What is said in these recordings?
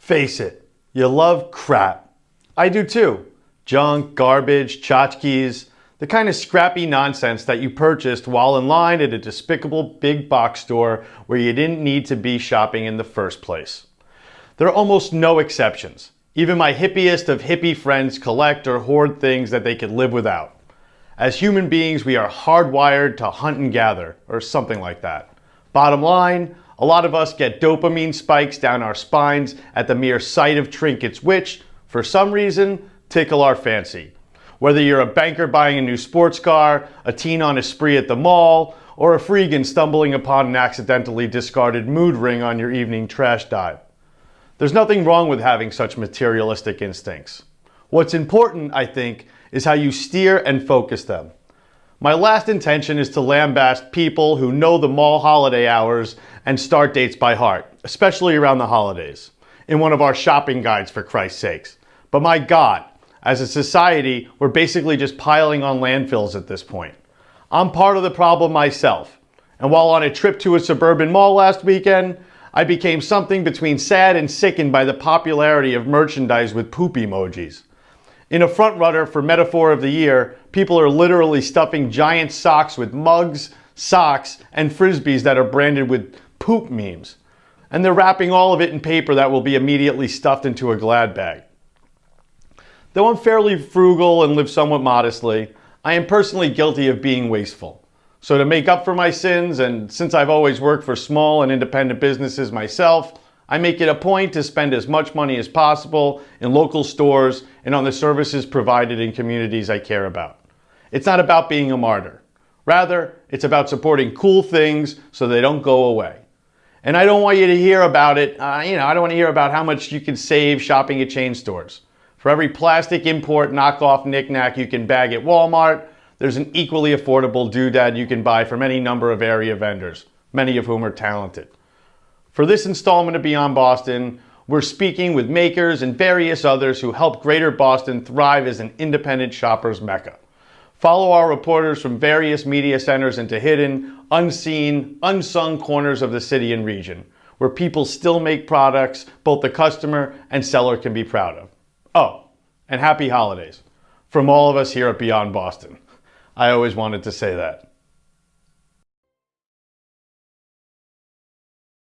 Face it, you love crap. I do too. Junk, garbage, tchotchkes, the kind of scrappy nonsense that you purchased while in line at a despicable big box store where you didn't need to be shopping in the first place. There are almost no exceptions. Even my hippiest of hippie friends collect or hoard things that they could live without. As human beings, we are hardwired to hunt and gather, or something like that. Bottom line, a lot of us get dopamine spikes down our spines at the mere sight of trinkets which, for some reason, tickle our fancy. Whether you're a banker buying a new sports car, a teen on a spree at the mall, or a freegan stumbling upon an accidentally discarded mood ring on your evening trash dive. There's nothing wrong with having such materialistic instincts. What's important, I think, is how you steer and focus them. My last intention is to lambaste people who know the mall holiday hours and start dates by heart, especially around the holidays, in one of our shopping guides, for Christ's sakes. But my God, as a society, we're basically just piling on landfills at this point. I'm part of the problem myself, and while on a trip to a suburban mall last weekend, I became something between sad and sickened by the popularity of merchandise with poop emojis. In a frontrunner for Metaphor of the Year, people are literally stuffing giant socks with mugs, socks, and frisbees that are branded with poop memes. And they're wrapping all of it in paper that will be immediately stuffed into a Glad bag. Though I'm fairly frugal and live somewhat modestly, I am personally guilty of being wasteful. So to make up for my sins, and since I've always worked for small and independent businesses myself, I make it a point to spend as much money as possible in local stores and on the services provided in communities I care about. It's not about being a martyr. Rather, it's about supporting cool things so they don't go away. And I don't want you to hear about it, I don't want to hear about how much you can save shopping at chain stores. For every plastic import knockoff knickknack you can bag at Walmart, there's an equally affordable doodad you can buy from any number of area vendors, many of whom are talented. For this installment of Beyond Boston, we're speaking with makers and various others who help Greater Boston thrive as an independent shopper's mecca. Follow our reporters from various media centers into hidden, unseen, unsung corners of the city and region, where people still make products both the customer and seller can be proud of. Oh, and happy holidays from all of us here at Beyond Boston. I always wanted to say that.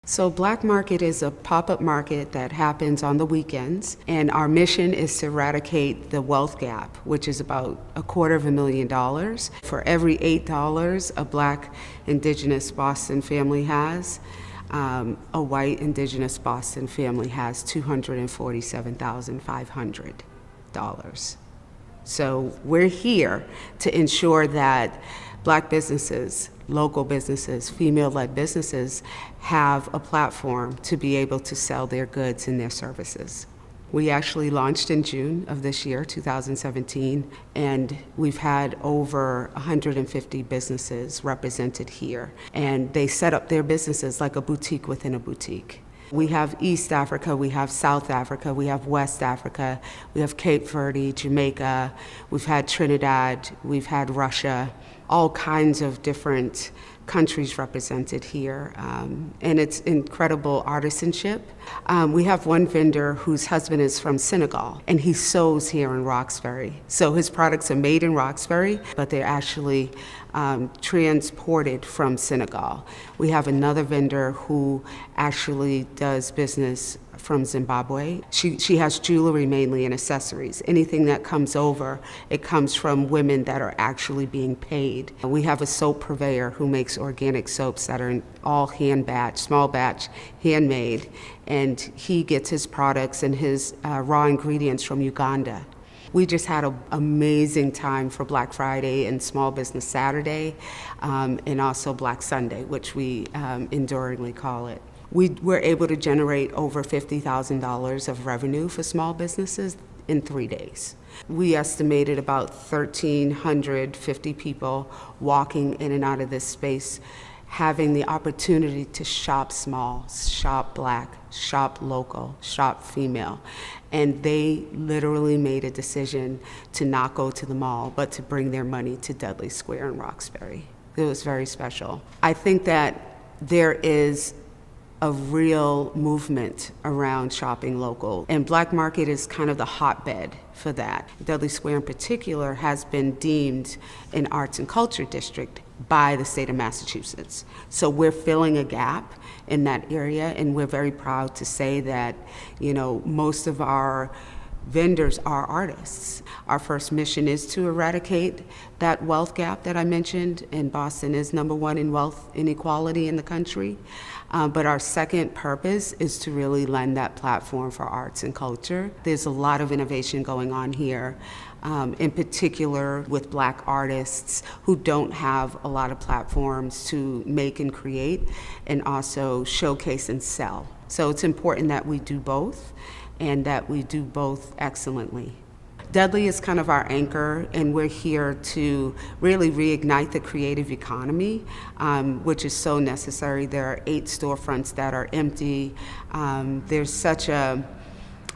So Black Market is a pop-up market that happens on the weekends, and our mission is to eradicate the wealth gap, which is about $250,000. For every $8 a Black Indigenous Boston family has, a white Indigenous Boston family has $247,500. So we're here to ensure that Black businesses, local businesses, female-led businesses have a platform to be able to sell their goods and their services. We actually launched in June of this year, 2017, and we've had over 150 businesses represented here. And they set up their businesses like a boutique within a boutique. We have East Africa, we have South Africa, we have West Africa, we have Cape Verde, Jamaica, we've had Trinidad, we've had Russia, all kinds of different countries represented here, and it's incredible artisanship. We have one vendor whose husband is from Senegal, and he sews here in Roxbury. So his products are made in Roxbury, but they're actually transported from Senegal. We have another vendor who actually does business from Zimbabwe. She has jewelry mainly and accessories. Anything that comes over, it comes from women that are actually being paid. We have a soap purveyor who makes organic soaps that are all hand batch, small batch, handmade, and he gets his products and his raw ingredients from Uganda. We just had an amazing time for Black Friday and Small Business Saturday, and also Black Sunday, which we enduringly call it. We were able to generate over $50,000 of revenue for small businesses in 3 days. We estimated about 1,350 people walking in and out of this space, having the opportunity to shop small, shop Black, shop local, shop female. And they literally made a decision to not go to the mall, but to bring their money to Dudley Square in Roxbury. It was very special. I think that there is a real movement around shopping local. And Black Market is kind of the hotbed for that. Dudley Square in particular has been deemed an arts and culture district by the state of Massachusetts. So we're filling a gap in that area, and we're very proud to say that, most of our vendors are artists. Our first mission is to eradicate that wealth gap that I mentioned, and Boston is #1 in wealth inequality in the country. But our second purpose is to really lend that platform for arts and culture. There's a lot of innovation going on here, in particular with Black artists who don't have a lot of platforms to make and create, and also showcase and sell. So it's important that we do both, and that we do both excellently. Dudley is kind of our anchor, and we're here to really reignite the creative economy, which is so necessary. There are 8 storefronts that are empty. There's such a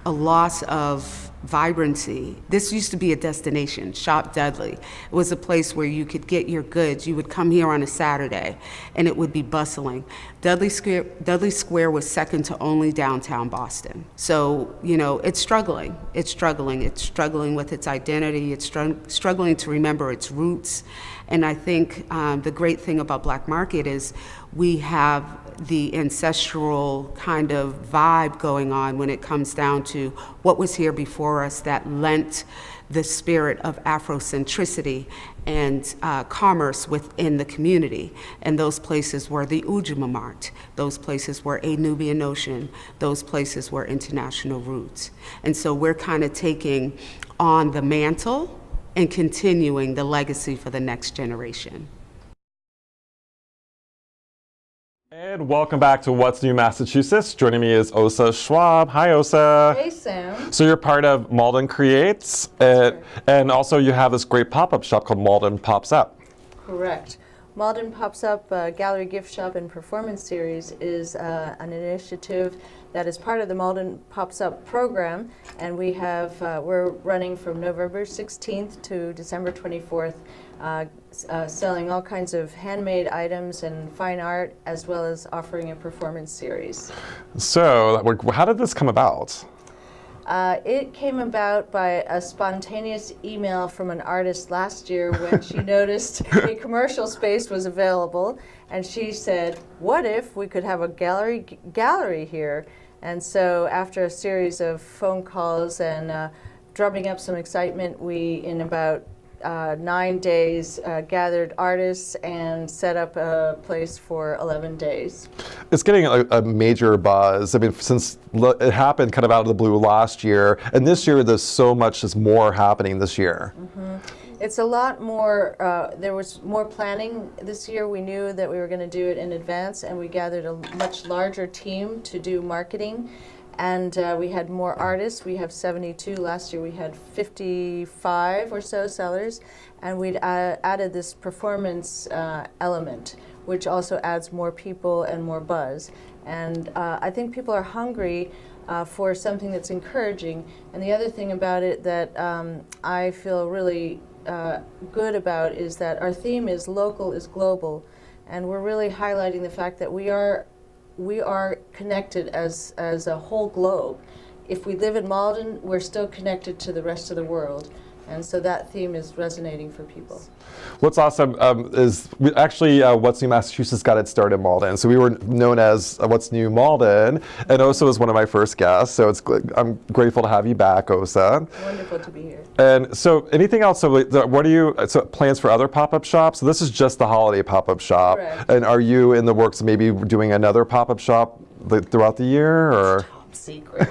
loss of vibrancy. This used to be a destination, Shop Dudley. It was a place where you could get your goods. You would come here on a Saturday, and it would be bustling. Dudley Square was second to only downtown Boston. So, it's struggling. It's struggling with its identity. It's struggling to remember its roots. And I think the great thing about Black Market is we have the ancestral kind of vibe going on when it comes down to what was here before us that lent the spirit of Afrocentricity and commerce within the community. And those places were the Ujima Mart. Those places were a Nubian Ocean. Those places were International Roots. And so we're kind of taking on the mantle and continuing the legacy for the next generation. And welcome back to What's New Massachusetts. Joining me is Osa Schwab. Hi, Osa. Hey, Sam. So you're part of Malden Creates, and also you have this great pop-up shop called Malden Pops Up. Correct. Malden Pops Up Gallery Gift Shop and Performance Series is an initiative that is part of the Malden Pops Up program, and we're running from November 16th to December 24th, selling all kinds of handmade items and fine art, as well as offering a performance series. So, how did this come about? It came about by a spontaneous email from an artist last year when she noticed a commercial space was available, and she said, "What if we could have a gallery here?" And so, after a series of phone calls and drumming up some excitement, we, in about 9 days, gathered artists and set up a place for 11 days. It's getting a major buzz. I mean, since it happened kind of out of the blue last year, and this year there's so much more happening this year. Mm-hmm. It's a lot more, there was more planning this year. We knew that we were going to do it in advance, and we gathered a much larger team to do marketing. And we had more artists. We have 72. Last year we had 55 or so sellers. And we'd added this performance element, which also adds more people and more buzz. And I think people are hungry for something that's encouraging. And the other thing about it that I feel really good about is that our theme is local is global. And we're really highlighting the fact that we are connected as a whole globe. If we live in Malden, we're still connected to the rest of the world. And so that theme is resonating for people. What's awesome is What's New Massachusetts got its start in Malden. So we were known as What's New Malden, and Osa was one of my first guests. So I'm grateful to have you back, Osa. Wonderful to be here. And so anything else? So what are you? So plans for other pop-up shops? So this is just the holiday pop-up shop. Correct. And are you in the works of maybe doing another pop-up shop throughout the year, or? Secret.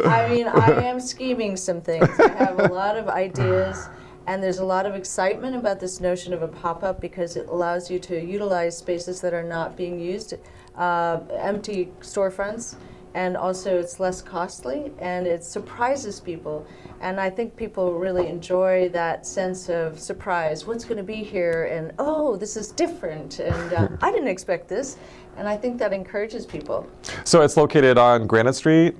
I mean, I am scheming some things. I have a lot of ideas, and there's a lot of excitement about this notion of a pop-up because it allows you to utilize spaces that are not being used, empty storefronts, and also it's less costly and it surprises people. And I think people really enjoy that sense of surprise. What's going to be here? And oh, this is different. And I didn't expect this. And I think that encourages people. So it's located on Granite Street?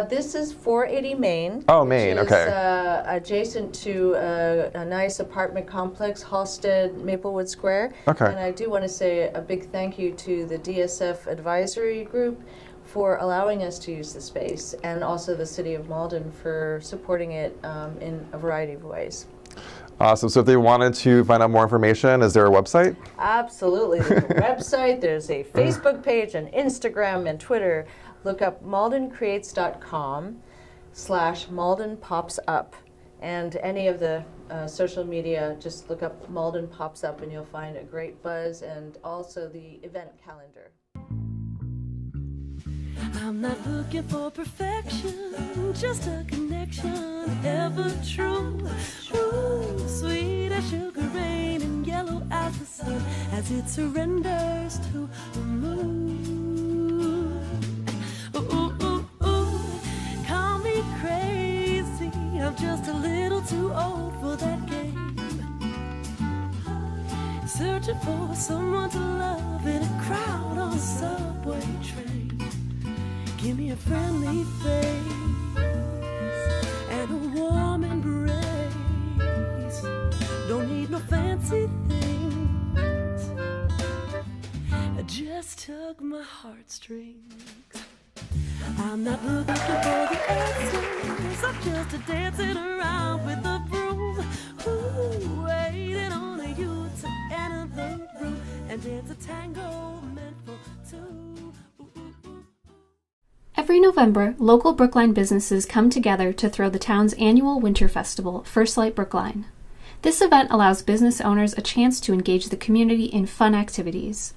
This is 480 Main. Oh, Main, which is, okay. Adjacent to a nice apartment complex, Halsted, Maplewood Square. Okay. And I do want to say a big thank you to the DSF Advisory Group for allowing us to use the space, and also the City of Malden for supporting it in a variety of ways. Awesome. So if they wanted to find out more information, is there a website? Absolutely. There's a website, there's a Facebook page, and Instagram and Twitter. Look up maldencreates.com/MaldenPopsUp. And any of the social media, just look up Malden Pops Up and you'll find a great buzz, and also the event calendar. I'm not looking for perfection, just a connection, ever true. Ooh, sweet as sugar rain and yellow as the sun as it surrenders to the moon. Ooh, ooh, ooh, ooh, call me crazy, I'm just a little too old for that game. Searching for someone to love in a crowd on a subway train. Give me a friendly face and a warm embrace. Don't need no fancy things. Just tug my heartstrings. I'm not looking for the answers. I'm just a dancing around with a broom. Ooh, waiting on you to enter the room and dance a tango meant for two. Every November, local Brookline businesses come together to throw the town's annual winter festival, First Light Brookline. This event allows business owners a chance to engage the community in fun activities.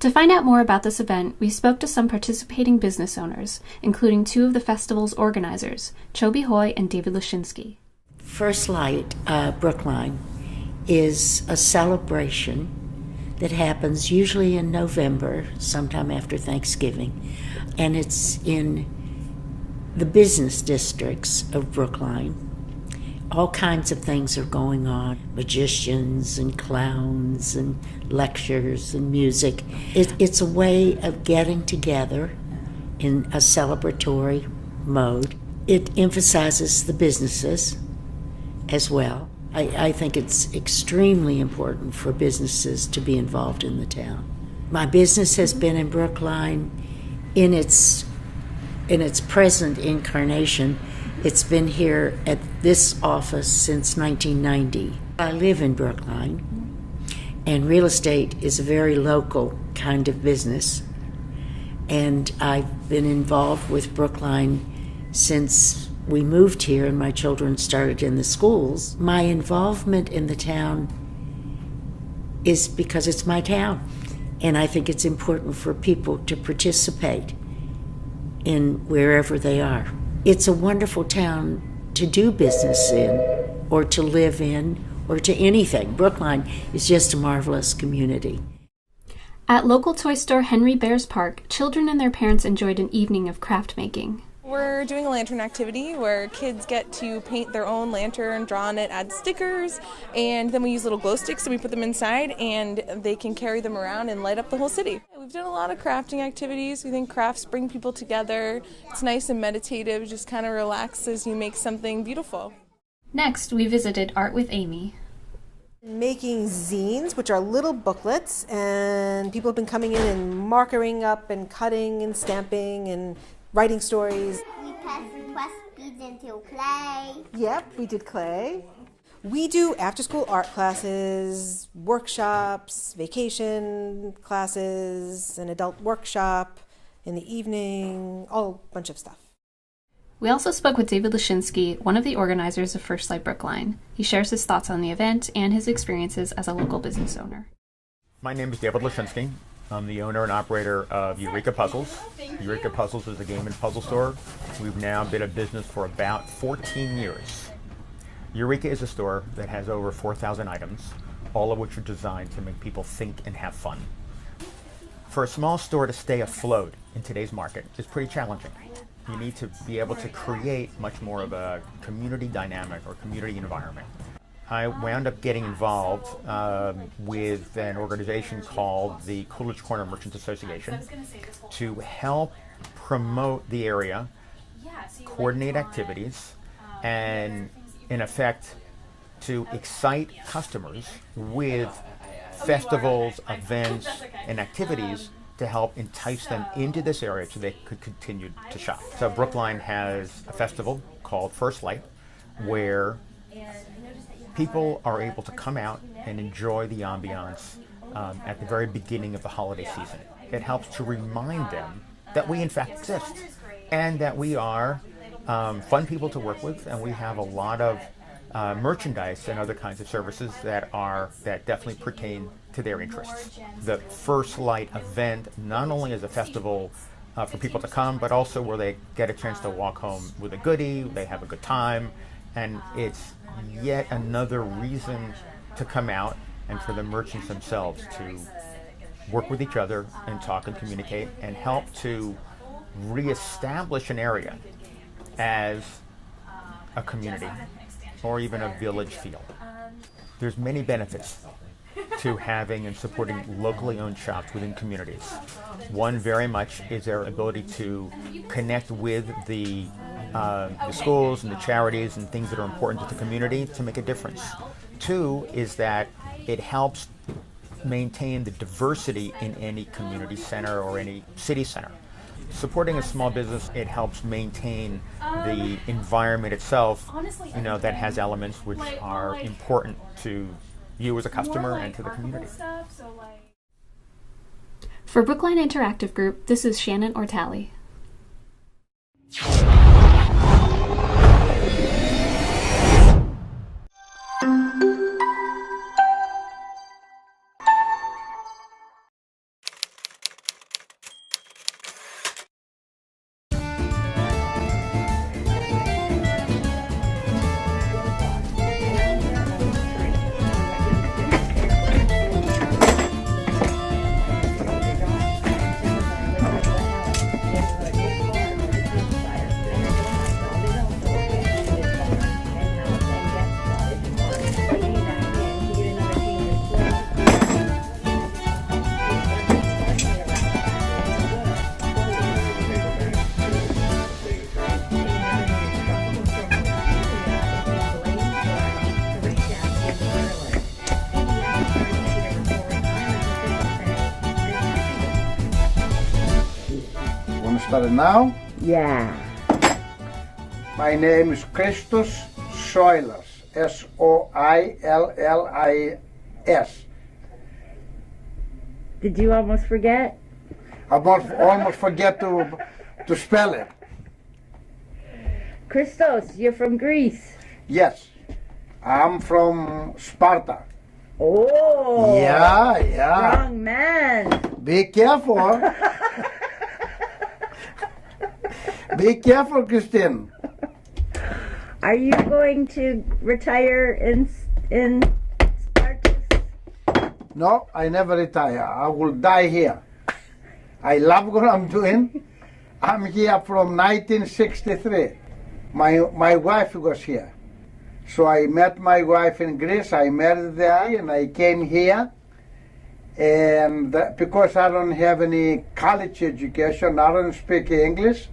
To find out more about this event, we spoke to some participating business owners, including two of the festival's organizers, Chobi Hoy and David Lashinsky. First Light Brookline is a celebration that happens usually in November, sometime after Thanksgiving, and it's in the business districts of Brookline. All kinds of things are going on, magicians and clowns and lectures and music. It's a way of getting together in a celebratory mode. It emphasizes the businesses as well. I think it's extremely important for businesses to be involved in the town. My business has been in Brookline in its present incarnation. It's been here at this office since 1990. I live in Brookline, and real estate is a very local kind of business. And I've been involved with Brookline since we moved here and my children started in the schools. My involvement in the town is because it's my town, and I think it's important for people to participate in wherever they are. It's a wonderful town to do business in, or to live in, or to anything. Brookline is just a marvelous community. At local toy store Henry Bears Park, children and their parents enjoyed an evening of craft making. We're doing a lantern activity where kids get to paint their own lantern, draw on it, add stickers, and then we use little glow sticks and we put them inside and they can carry them around and light up the whole city. We've done a lot of crafting activities. We think crafts bring people together. It's nice and meditative, just kind of relaxes you make something beautiful. Next, we visited Art with Amy. Making zines, which are little booklets, and people have been coming in and markering up and cutting and stamping and writing stories. We passed recipes into clay. Yep, we did clay. We do after-school art classes, workshops, vacation classes, an adult workshop in the evening, all a bunch of stuff. We also spoke with David Lashinsky, one of the organizers of First Light Brookline. He shares his thoughts on the event and his experiences as a local business owner. My name is David Lashinsky. I'm the owner and operator of Eureka Puzzles. Eureka Puzzles is a game and puzzle store. We've now been in business for about 14 years. Eureka is a store that has over 4,000 items, all of which are designed to make people think and have fun. For a small store to stay afloat in today's market is pretty challenging. You need to be able to create much more of a community dynamic or community environment. I wound up getting involved with an organization called the Coolidge Corner Merchants Association to help promote the area coordinate activities, and in effect to excite customers with festivals, events, and activities to help entice them into this area so they could continue to shop. So Brookline has a festival called First Light where people are able to come out and enjoy the ambiance at the very beginning of the holiday season. It helps to remind them that we in fact exist and that we are fun people to work with, and we have a lot of merchandise and other kinds of services that definitely pertain to their interests. The First Light event not only is a festival for people to come, but also where they get a chance to walk home with a goodie, they have a good time, and it's yet another reason to come out and for the merchants themselves to work with each other and talk and communicate and help to reestablish an area as a community or even a village feel. There's many benefits to having and supporting locally owned shops within communities. One very much is their ability to connect with the schools and the charities and things that are important to the community to make a difference. Two is that it helps maintain the diversity in any community center or any city center. Supporting a small business, it helps maintain the environment itself, that has elements which are important to you as a customer and to the community. For Brookline Interactive Group, this is Shannon Ortali. Start it now? Yeah. My name is Christos Soilas, S-O-I-L-L-I-S. Did you almost forget? I almost forget to spell it. Christos, you're from Greece. Yes, I'm from Sparta. Oh. Yeah. Strong man. Be careful. Be careful, Christine. Are you going to retire in Spartus? No, I never retire. I will die here. I love what I'm doing. I'm here from 1963. My wife was here. So I met my wife in Greece. I married there and I came here. And because I don't have any college education, I don't speak English.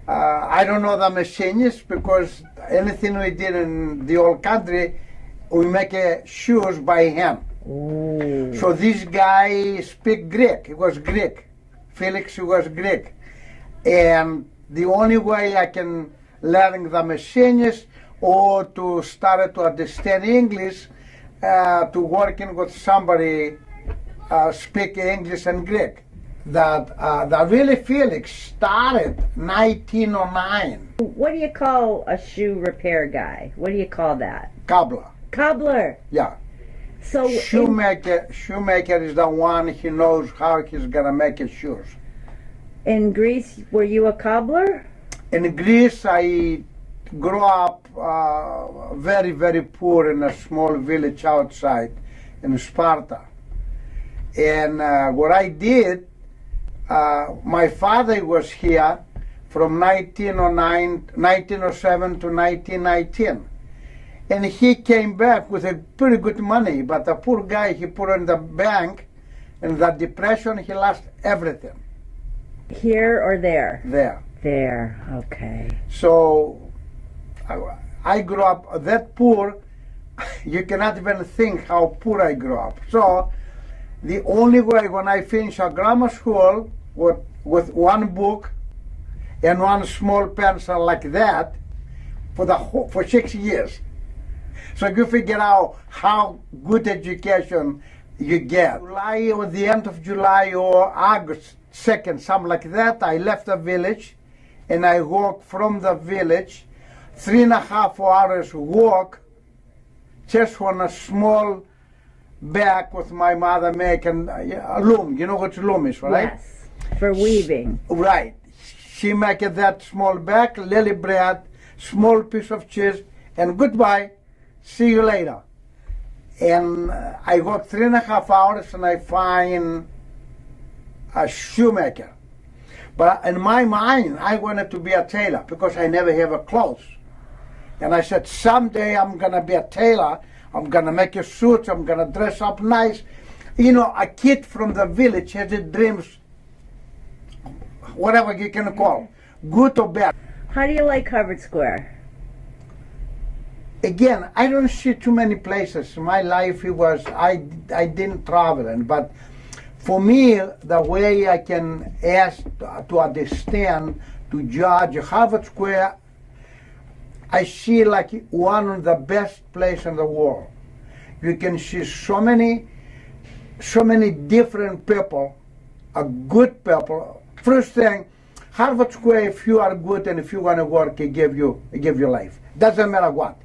I don't know the machines because anything we did in the old country, we make shoes by hand. Ooh. So this guy speak Greek. He was Greek. Felix was Greek. And the only way I can learn the machines or to start to understand English, to working with somebody speak English and Greek. That really Felix started 1909. What do you call a shoe repair guy? What do you call that? Cobbler. Cobbler. Yeah. So shoemaker is the one he knows how he's gonna make his shoes. In Greece, were you a cobbler? In Greece, I grew up very, very poor in a small village outside in Sparta. And what I did, my father was here from 1907 to 1919. And he came back with a pretty good money, but the poor guy, he put in the bank, in the depression, he lost everything. Here or there? There. there. Okay. So I grew up that poor. You cannot even think how poor I grew up. So the only way when I finished a grammar school with one book and one small pencil like that for 6 years. So you figure out how good education you get. July or the end of July or August 2nd, something like that, I left the village and I walked from the village 3.5 hours walk just on a small bag with my mother making a loom. You know what loom is, right? Yes, for weaving. Right. She make that small bag, lily bread, small piece of cheese, and goodbye. See you later. And I work 3.5 hours and I find a shoemaker. But in my mind, I wanted to be a tailor because I never have a clothes. And I said, someday I'm gonna be a tailor. I'm gonna make a suit. I'm gonna dress up nice. You know, a kid from the village has his dreams, whatever you can call, good or bad. How do you like Harvard Square? Again, I don't see too many places. My life, it was, I didn't travel, but for me, the way I can ask to understand, to judge Harvard Square, I see like one of the best places in the world. You can see so many different people, a good people. First thing, Harvard Square, if you are good and if you want to work, it give you life. Doesn't matter what.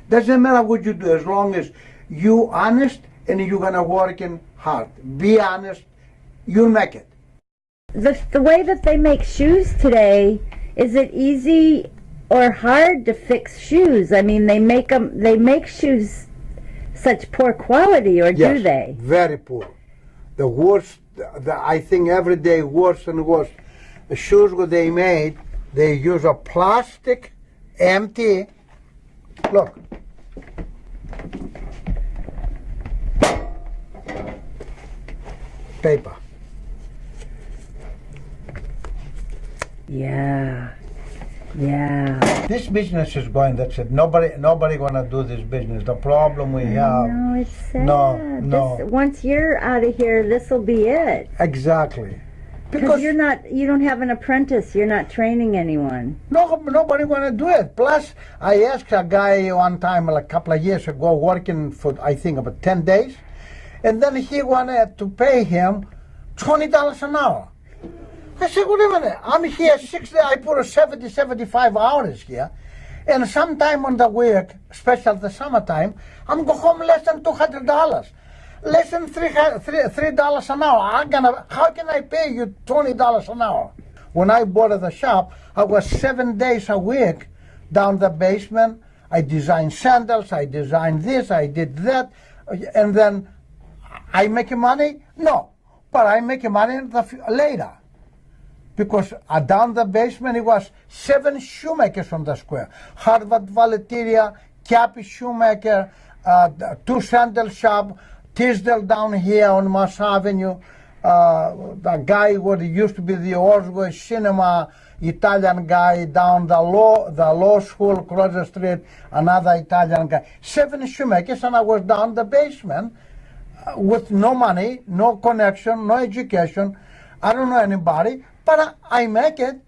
Doesn't matter what you do, as long as you honest and you're gonna working hard. Be honest, you'll make it. The way that they make shoes today, is it easy or hard to fix shoes? I mean, they make shoes such poor quality, or Yes, do they? Very poor. The worst, I think every day worse and worse. The shoes what they made, they use a plastic, empty, look. Paper. Yeah. Yeah. This business is going, that's it. Nobody gonna do this business. The problem we have. No, it's sad. No. Once you're out of here, this'll be it. Exactly. Because you don't have an apprentice. You're not training anyone. Nobody wanna do it. Plus, I asked a guy one time, like a couple of years ago, working for, I think, about 10 days. And then he wanted to pay him $20 an hour. I said, wait a minute, I'm here 6 days, I put 70, 75 hours here. And sometime on the week, especially the summertime, I'm go home less than $200. Less than $3 an hour. How can I pay you $20 an hour? When I bought the shop, I was 7 days a week down the basement. I designed sandals, I designed this, I did that. And then I make money? No, but I make money later. Because down the basement, it was 7 shoemakers on the square. Harvard Valeteria, Cappy Shoemaker, 2 sandal shop, Tisdale down here on Mass Avenue. The guy what used to be the Orzo Cinema, Italian guy down the law school across the street, another Italian guy. 7 shoemakers, and I was down the basement with no money, no connection, no education. I don't know anybody. But I make it.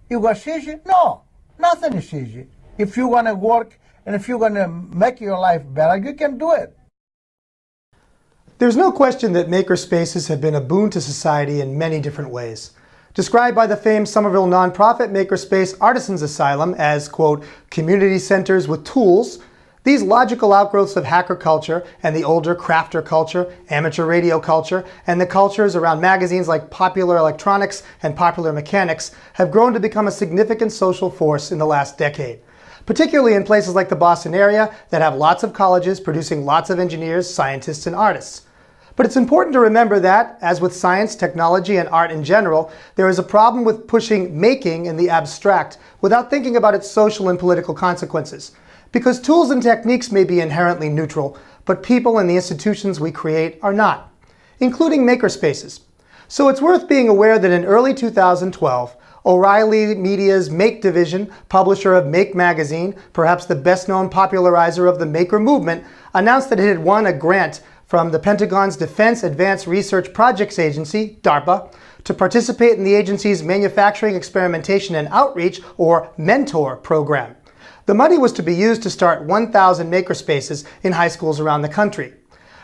It was easy? No, nothing is easy. If you want to work and if you want to make your life better, you can do it. There's no question that makerspaces have been a boon to society in many different ways. Described by the famed Somerville nonprofit Makerspace Artisans Asylum as, quote, community centers with tools, these logical outgrowths of hacker culture and the older crafter culture, amateur radio culture, and the cultures around magazines like Popular Electronics and Popular Mechanics have grown to become a significant social force in the last decade, particularly in places like the Boston area that have lots of colleges producing lots of engineers, scientists, and artists. But it's important to remember that, as with science, technology, and art in general, there is a problem with pushing making in the abstract without thinking about its social and political consequences. Because tools and techniques may be inherently neutral, but people and the institutions we create are not, including makerspaces. So it's worth being aware that in early 2012, O'Reilly Media's Make division, publisher of Make magazine, perhaps the best-known popularizer of the maker movement, announced that it had won a grant from the Pentagon's Defense Advanced Research Projects Agency, DARPA, to participate in the agency's Manufacturing Experimentation and Outreach, or MENTOR, program. The money was to be used to start 1,000 makerspaces in high schools around the country.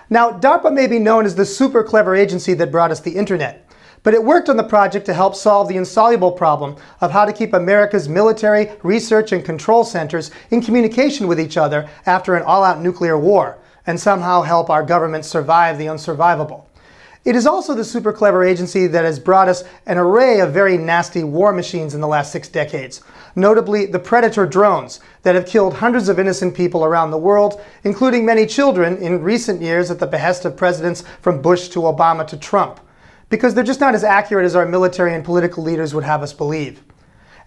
Now, DARPA may be known as the super clever agency that brought us the internet, but it worked on the project to help solve the insoluble problem of how to keep America's military, research, and control centers in communication with each other after an all-out nuclear war, and somehow help our government survive the unsurvivable. It is also the super clever agency that has brought us an array of very nasty war machines in the last 6 decades, notably the Predator drones that have killed hundreds of innocent people around the world, including many children in recent years at the behest of presidents from Bush to Obama to Trump, because they're just not as accurate as our military and political leaders would have us believe.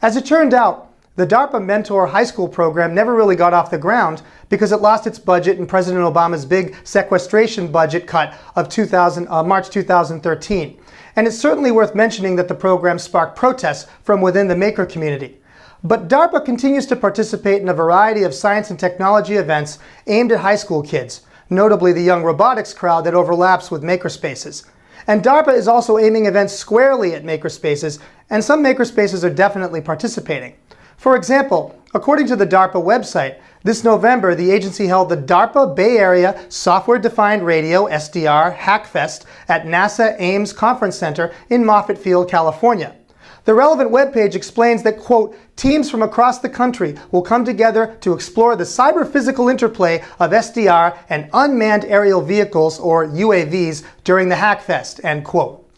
As it turned out, the DARPA Mentor high school program never really got off the ground because it lost its budget in President Obama's big sequestration budget cut of March 2013. And it's certainly worth mentioning that the program sparked protests from within the maker community. But DARPA continues to participate in a variety of science and technology events aimed at high school kids, notably the young robotics crowd that overlaps with makerspaces. And DARPA is also aiming events squarely at makerspaces, and some makerspaces are definitely participating. For example, according to the DARPA website, this November the agency held the DARPA Bay Area Software Defined Radio SDR Hackfest at NASA Ames Conference Center in Moffett Field, California. The relevant webpage explains that, quote, teams from across the country will come together to explore the cyber-physical interplay of SDR and unmanned aerial vehicles, or UAVs, during the Hackfest, end quote.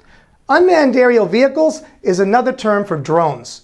Unmanned aerial vehicles is another term for drones.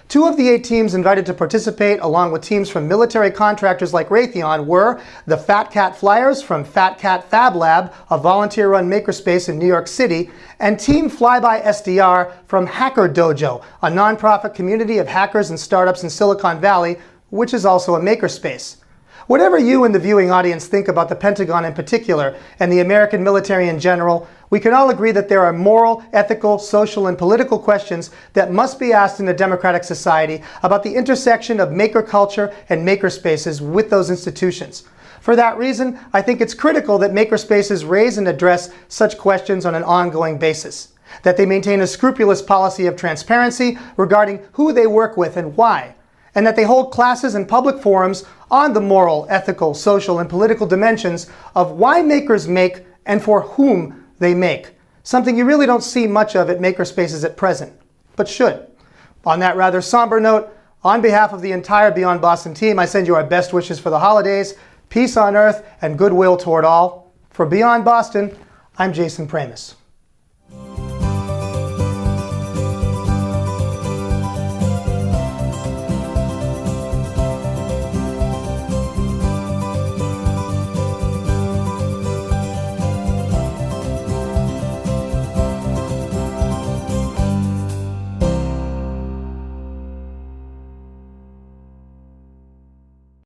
2 of the 8 teams invited to participate, along with teams from military contractors like Raytheon, were the Fat Cat Flyers from Fat Cat Fab Lab, a volunteer-run makerspace in New York City, and Team Flyby SDR from Hacker Dojo, a nonprofit community of hackers and startups in Silicon Valley, which is also a makerspace. Whatever you and the viewing audience think about the Pentagon in particular, and the American military in general, we can all agree that there are moral, ethical, social, and political questions that must be asked in a democratic society about the intersection of maker culture and makerspaces with those institutions. For that reason, I think it's critical that makerspaces raise and address such questions on an ongoing basis, that they maintain a scrupulous policy of transparency regarding who they work with and why, and that they hold classes and public forums on the moral, ethical, social, and political dimensions of why makers make and for whom they make, something you really don't see much of at makerspaces at present, but should. On that rather somber note, on behalf of the entire Beyond Boston team, I send you our best wishes for the holidays, peace on earth, and goodwill toward all. For Beyond Boston, I'm Jason Pramas.